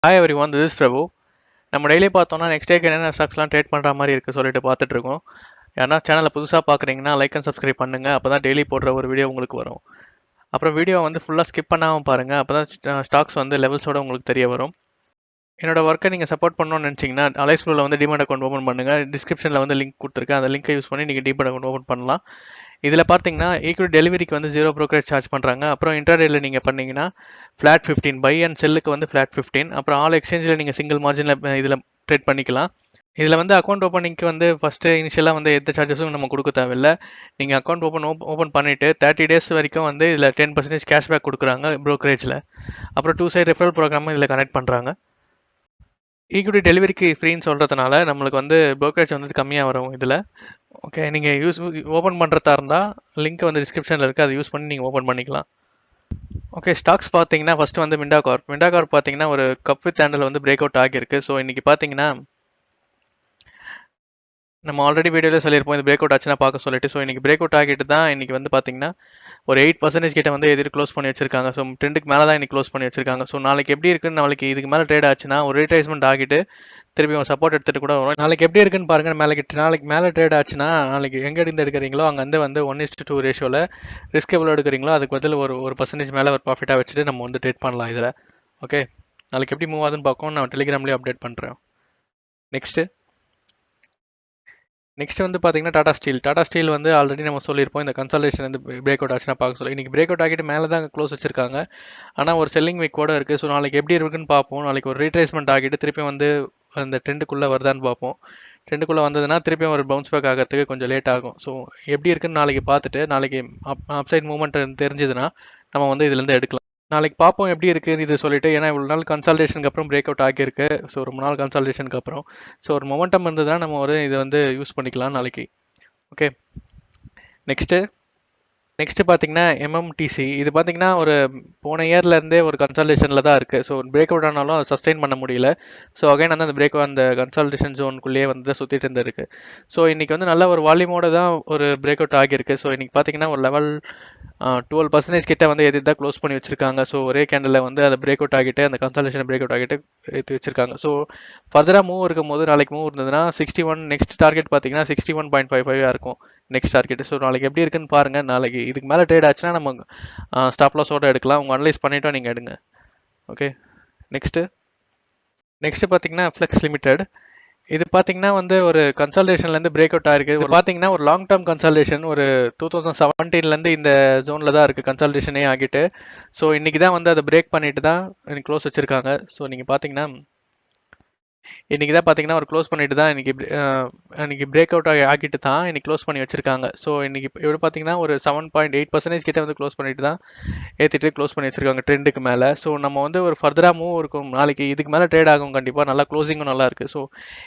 Hi everyone, this is Prabhu. நம்ம daily பார்த்தோம்னா next டேக்கு என்னென்ன ஸ்டாக்ஸ்லாம் ட்ரேட் பண்ணுற மாதிரி இருக்குது சொல்லிட்டு பார்த்துட்டு இருக்கோம். ஏன்னா சேனலை புதுசாக பார்க்குறீங்கன்னா லைக் அண்ட் சப்ஸ்கிரைப் பண்ணுங்கள், அப்போ தான் டெய்லி போடுற ஒரு வீடியோ உங்களுக்கு வரும். அப்புறம் வீடியோ வந்து ஃபுல்லாக ஸ்கிப் பண்ணாமல் பாருங்கள், அப்போ தான் ஸ்டாக்ஸ் வந்து லெவல்ஸோட உங்களுக்கு தெரிய வரும். என்னோட ஒர்க்கை நீங்கள் சப்போர்ட் பண்ணணும்னு நினச்சிங்கன்னா அலைஸ்குள்ள வந்து டிமெட் அக்கௌண்ட் ஓப்பன் பண்ணுங்கள். டிஸ்கிரிப்ஷனில் வந்து லிங்க் கொடுத்துருக்கேன், அந்த லிங்கை யூஸ் பண்ணி நீங்கள் டிமெட் அக்கௌண்ட் ஓப்பன் பண்ணலாம். இதில் பார்த்தீங்கன்னா ஈக்விட்டி டெலிவரிக்கு வந்து 0 brokerage சார்ஜ் பண்ணுறாங்க. அப்புறம் இன்ட்ராடேல நீங்கள் பண்ணீங்கன்னா ஃப்ளாட் 15, பை அண்ட் செல்லுக்கு வந்து ஃப்ளாட் 15. அப்புறம் ஆல் எக்ஸ்சேஞ்சில் நீங்கள் சிங்கிள் மார்ஜினில் இதில் ட்ரேட் பண்ணிக்கலாம். இதில் வந்து அக்கௌண்ட் ஓப்பனிங்க்கு வந்து ஃபஸ்ட்டு இனிஷியலாக வந்து எந்த சார்ஜஸும் நம்ம கொடுக்க தேவையில்லை. நீங்கள் அக்கௌண்ட் ஓப்பன் பண்ணிவிட்டு 30 days வரைக்கும் வந்து இதில் 10% கேஷ்பேக் கொடுக்குறாங்க ப்ரோக்கரேஜில். அப்புறம் 2 side ரெஃபரல் ப்ரோக்ராமும் இதில் கனெக்ட் பண்ணுறாங்க. ஈக்விட்டி டெலிவரிக்கு ஃப்ரீன்னு சொல்கிறதுனால நம்மளுக்கு வந்து ப்ரோக்கரேஜ் வந்து கம்மியாக வரும் இதில். ஓகே, நீங்கள் ஓப்பன் பண்ணுறதா இருந்தால் லிங்க் வந்து டிஸ்கிரிப்ஷனில் இருக்குது, அதை யூஸ் பண்ணி நீங்கள் ஓப்பன் பண்ணிக்கலாம். ஓகே, ஸ்டாக்ஸ் பார்த்தீங்கன்னா ஃபஸ்ட்டு வந்து மிண்டா கார்ப் பார்த்தீங்கன்னா ஒரு கப் வித் ஹேண்டில் வந்து பிரேக் அவுட் ஆகியிருக்கு. ஸோ இன்றைக்கி பார்த்தீங்கன்னா நம்ம ஆல்ரெடி வீடியோவில் சொல்லியிருப்போம் இந்த பிரேக் அவுட் ஆச்சுன்னா பார்க்க சொல்லிட்டு. ஸோ இன்றைக்கி பிரேக் அவுட் ஆகிட்டு தான் இன்றைக்கி வந்து பார்த்தீங்கன்னா ஒரு 8% கிட்ட வந்து எதிர் க்ளோஸ் பண்ணி வச்சிருக்காங்க. ஸோ ட்ரெண்டுக்கு மேலே தான் இன்றைக்கி க்ளோஸ் பண்ணி வச்சிருக்காங்க. ஸோ நாளைக்கு எப்படி இருக்குன்னு, நாளைக்கு இதுக்கு மேலே ட்ரேட் ஆச்சுன்னா ஒரு ரீட்ரேஸ்மெண்ட் ஆகிட்டு திருப்பி ஒரு சப்போர்ட் எடுத்துகிட்டு கூட வரும். நாளைக்கு எப்படி இருக்குன்னு பாருங்கள். நாளைக்கு மேலே ட்ரேட் ஆச்சுன்னா நாளைக்கு எங்கே இருந்து எடுக்கிறீங்களோ அங்கே வந்து 1:2 ரேஷியோவில் ரிஸ்க் எவ்வளோ எடுக்கிறீங்களோ அதுக்கு பதில் ஒரு பர்சன்டேஜ் மேலே ஒரு ப்ராஃபிட்டாக வச்சுட்டு நம்ம வந்து ட்ரேட் பண்ணலாம் இதில். ஓகே, நாளைக்கு எப்படி மூவ் ஆகுதுன்னு பார்ப்போம். நான் டெலிகிராம்லேயே அப்டேட் பண்ணுறேன். நெக்ஸ்ட் வந்து பார்த்தீங்கன்னா டாடா ஸ்டீல் வந்து ஆல்ரெடி நம்ம சொல்லியிருப்போம் இந்த கன்சல்டேஷன் வந்து பிரேக் அவுட் ஆச்சுன்னா பார்க்க சொல்லி. இன்றைக்கி பிரேக் அவுட் ஆகிட்டு மேலே தான் க்ளோஸ் வச்சிருக்காங்க. ஆனால் ஒரு செல்லிங் வீக் கூட இருக்குது. ஸோ நாளைக்கு எப்படி இருக்குன்னு பார்ப்போம். நாளைக்கு ஒரு ரீட்ரேஸ்மெண்ட் ஆகிட்டு திருப்பி வந்து அந்த ட்ரெண்டுக்குள்ளே வருதான்னு பார்ப்போம். ட்ரெண்டுக்குள்ளே வந்ததுன்னா திருப்பி ஒரு பவுன்ஸ் பேக் ஆகிறதுக்கு கொஞ்சம் லேட் ஆகும். ஸோ எப்படி இருக்குன்னு நாளைக்கு பார்த்துட்டு நாளைக்கு அப்சைட் மூவ்மெண்ட் தெரிஞ்சதுன்னா நம்ம வந்து இதுலேருந்து எடுக்கலாம். நாளைக்கு பார்ப்போம் எப்படி இருக்குன்னு இது சொல்லிட்டு. ஏன்னா இவ்வளோ நாள் கன்சல்டேஷனுக்கு அப்புறம் பிரேக் அவுட் ஆகியிருக்கு. ஸோ ரொம்ப நாள் கன்சல்டேஷனுக்கு அப்புறம் ஸோ ஒரு மொமெண்டம் இருந்ததுன்னா நம்ம ஒரு இதை வந்து யூஸ் பண்ணிக்கலாம் நாளைக்கு. ஓகே, நெக்ஸ்ட்டு பார்த்தீங்கன்னா எம்எம்டிசி. இது பார்த்தீங்கன்னா ஒரு போன இயர்லேருந்தே ஒரு கன்சல்டேஷனில் தான் இருக்குது. ஸோ பிரேக் அவுட் ஆனாலும் அதை சஸ்டெயின் பண்ண முடியல. ஸோ அகைன் வந்து அந்த கன்சல்டேஷன் ஜோனுக்குள்ளேயே வந்து சுற்றிட்டு இருந்திருக்கு. ஸோ இன்றைக்கி வந்து நல்ல ஒரு வால்யூமோடு தான் ஒரு பிரேக் அவுட் ஆகியிருக்கு. ஸோ இன்றைக்கி பார்த்தீங்கன்னா ஒரு லெவல் 12% கிட்ட வந்து எதிர் தான் க்ளோஸ் பண்ணி வச்சிருக்காங்க. ஸோ ஒரே கேண்டலில் வந்து அதை பிரேக் அவுட் ஆகிட்டு அந்த கன்சல்டேஷன் பிரேக் அவுட் ஆகிட்டு ஏற்றி வச்சிருக்காங்க. ஸோ ஃபர்தராக மூவ் இருக்கும்போது நாளைக்கு மூவ் இருந்ததுன்னா 61, நெக்ஸ்ட் டார்கெட் பார்த்தீங்கன்னா 61.55 இருக்கும் நெக்ஸ்ட் டார்கெட். ஸோ நாளைக்கு எப்படி இருக்குன்னு பாருங்கள். நாளைக்கு இதுக்கு மேலே ட்ரேட் ஆச்சுன்னா நம்ம ஸ்டாப் லாஸோட எடுக்கலாம். உங்கள் அனலைஸ் பண்ணிவிட்டோம் நீங்கள் எடுங்க. ஓகே, நெக்ஸ்ட்டு பார்த்தீங்கன்னா ஃப்ளெக்ஸ் லிமிடெட். இது பார்த்தீங்கன்னா வந்து ஒரு கன்சல்டேஷன்லேருந்து பிரேக் அவுட் ஆயிருக்கு. இது பார்த்தீங்கன்னா ஒரு லாங் டேர்ம் கன்சல்டேஷன் ஒரு 2017 இந்த ஜோனில் தான் இருக்குது கன்சல்டேஷனே ஆகிட்டு. ஸோ இன்றைக்கி தான் வந்து அதை பிரேக் பண்ணிட்டு தான் எனக்கு க்ளோஸ் வச்சுருக்காங்க. ஸோ நீங்கள் பார்த்தீங்கன்னா இன்றைக்கி தான் பார்த்தீங்கன்னா ஒரு க்ளோஸ் பண்ணிட்டு தான் இன்றைக்கி பிரேக் அவுட் ஆகிட்டு தான் இன்றைக்கி க்ளோஸ் பண்ணி வச்சுருக்காங்க. ஸோ இன்றைக்கி எப்படி பார்த்தீங்கன்னா ஒரு 7.8% கிட்ட வந்து க்ளோஸ் பண்ணிட்டு தான் ஏற்றிட்டு க்ளோஸ் பண்ணி வச்சுருக்காங்க ட்ரெண்டுக்கு மேலே. ஸோ நம்ம வந்து ஒரு ஃபர்தராக மூவ் இருக்கும். நாளைக்கு இதுக்கு மேலே ட்ரேட் ஆகும் கண்டிப்பாக. நல்லா க்ளோசிங்கும் நல்லா இருக்குது. ஸோ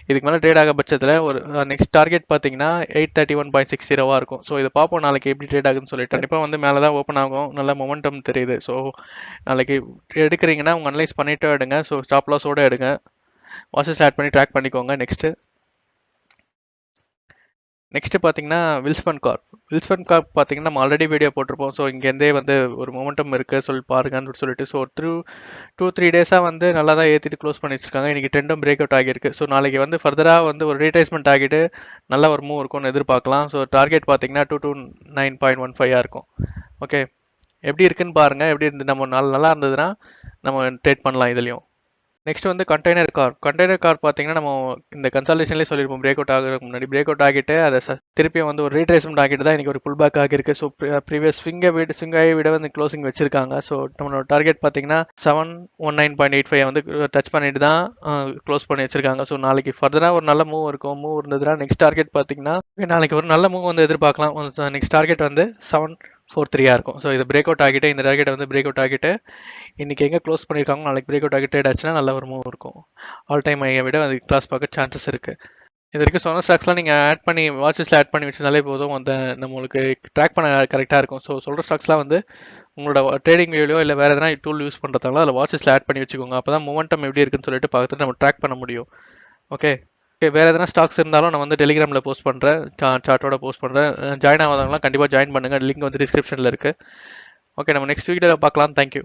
இதுக்கு மேலே ட்ரேட் ஆக பட்சத்தில் ஒரு நெக்ஸ்ட் டார்கெட் பார்த்தீங்கன்னா 831.60 இருக்கும். ஸோ இதை பார்ப்போம் நாளைக்கு எப்படி ட்ரேட் ஆகுதுன்னு சொல்லிட்டு. கண்டிப்பாக வந்து மேலே தான் ஓப்பன் ஆகும். நல்ல மொமெண்டம் தெரியுது. ஸோ நாளைக்கு எடுக்கிறீங்கன்னா உங்கள் அனலைஸ் பண்ணிவிட்டு எடுங்க. ஸோ ஸ்டாப் லாஸோடு எடுங்க. வாட்சஸ் ஆட் பண்ணி ட்ராக் பண்ணிக்கோங்க. நெக்ஸ்ட்டு பார்த்தீங்கன்னா வில்ஸ்பன் கார்ப் பார்த்தீங்கன்னா நம்ம ஆல்ரெடி வீடியோ போட்டிருப்போம். ஸோ இங்கேருந்தே வந்து ஒரு மொமெண்டம் இருக்குது சொல்லி பாருங்கன்னு சொல்லிட்டு. ஸோ 2-3 டேஸாக வந்து நல்லா தான் ஏற்றிட்டு க்ளோஸ் பண்ணி வச்சிருக்காங்க. இன்றைக்கி ட்ரெண்டும் பிரேக் அவுட் ஆகியிருக்கு. ஸோ நாளைக்கு வந்து ஃபர்தராக வந்து ஒரு ரீட்ரேஸ்மெண்ட் ஆகிட்டு நல்ல ஒரு மூவ் இருக்கும்னு எதிர்பார்க்கலாம். ஸோ டார்கெட் பார்த்தீங்கன்னா 229.15 இருக்கும். ஓகே, எப்படி இருக்குன்னு பாருங்கள். எப்படி இருந்து நம்ம நல்லா இருந்ததுன்னா நம்ம ட்ரேட் பண்ணலாம் இதுலேயும். நெக்ஸ்ட் வந்து கண்டெய்னர் கார் பார்த்தீங்கன்னா நம்ம இந்த கன்சல்டேஷன்லேயே சொல்லியிருப்போம் பிரேக் அவுட் ஆகிறதுக்கு முன்னாடி பிரேக் அவுட் ஆகிட்டு அதை திருப்பியும் வந்து ஒரு ரீட்ரேஸ்மெண்ட் ஆகிட்டு தான் இன்றைக்கி ஒரு புல் பேக் ஆகிருக்கு. ஸோ ப்ரீவியஸ் ஸ்விங்கை விட வந்து க்ளோசிங் வச்சிருக்காங்க. ஸோ நம்மளோட டார்கெட் பார்த்தீங்கன்னா 719.85 வந்து டச் பண்ணிட்டு தான் க்ளோஸ் பண்ணி வச்சிருக்காங்க. ஸோ நாளைக்கு ஃபர்தராக ஒரு நல்ல மூவ் இருக்கும். மூவ் இருந்ததுன்னா நெக்ஸ்ட் டார்கெட் பார்த்தீங்கன்னா நாளைக்கு ஒரு நல்ல மூவ் வந்து எதிர்பார்க்கலாம். நெக்ஸ்ட் டார்கெட் வந்து 743 இருக்கும். ஸோ இது பிரேக் அவுட் ஆகிட்டு இந்த டார்கெட் வந்து பிரேக் அவுட் ஆகிட்டு இன்றைக்கி எங்கே க்ளோஸ் பண்ணியிருக்காங்க நாளைக்கு பிரேக் அவுட் ஆகி ட்ரேட் ஆச்சுன்னா நல்ல ஒரு மூவ் இருக்கும். ஆல் டைம் ஐயை விட அது கிளாஸ் பார்க்க சான்சஸ் இருக்குது. இது வரைக்கும் சொன்ன ஸ்டாக்ஸ்லாம் நீங்கள் ஆட் பண்ணி வாட்சஸில் ஆட் பண்ணி வச்சிருந்தாலே போதும். அந்த நம்மளுக்கு ட்ராக் பண்ண கரெக்டாக இருக்கும். ஸோ சொல்கிற ஸ்டாக்ஸ்லாம் வந்து உங்களோட ட்ரேடிங் வியூலையோ இல்லை வேறு எதனா டூல் யூஸ் பண்ணுறதாங்களோ அதில் வாட்சஸில் ஆட் பண்ணி வச்சுக்கோங்க. அப்போ தான் மொமெண்டம் எப்படி இருக்குன்னு சொல்லிட்டு பார்த்துட்டு நம்ம ட்ராக் பண்ண முடியும். ஓகே, வேறு எதனா ஸ்டாக்ஸ் இருந்தாலும் நான் வந்து டெலிகிராமில் போஸ்ட் பண்ணுறேன், சார்ட்டோட போஸ்ட் பண்ணுறேன். ஜாயின் ஆகாதவங்களாம் கண்டிப்பாக ஜாயின் பண்ணுங்கள். லிங்க் வந்து டிஸ்கிரிப்ஷனில் இருக்குது. ஓகே, நம்ம நெக்ஸ்ட் வீடியோவில் பார்க்கலாம். தேங்க்யூ.